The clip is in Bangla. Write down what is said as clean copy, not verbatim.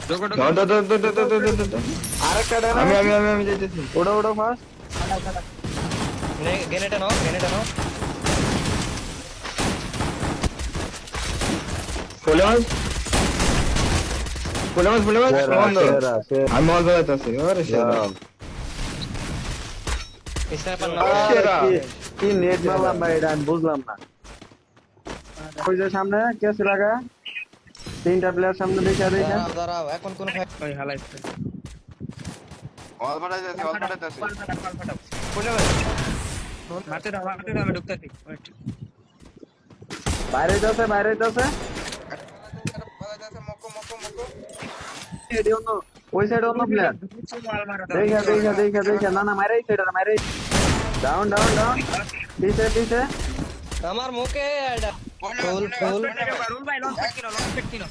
দাও দাও দাও দাও দাও দাও দাও দাও। আরেকটা ডান আমি যাইতেছি। ওড়ো ওড়ো ফাস্ট গ্রেনেড নাও ফুলে মাছ বন্ধ। সেরা আমি মল বাজাইতেছি। আরে সেরা। স্নাইপার নাও সেরা। কি নেট মারলাম ভাই এটা আমি বুঝলাম না ওই যে সামনে কে লাগা তিনটা প্লেয়ার সামনে দেখে দাঁড়াও এখন কোন ওই হালাইছে অল বাজাইতেছি মারতে দাও আমি ঢুকতেছি ওয়েট বাইরে যাচ্ছে ওই সাইড অন্য প্লেয়ার দেখে না মারে মারে ডাউন পিছে আমার মুখে ফুল রুল ভাই লঞ্চ কিনো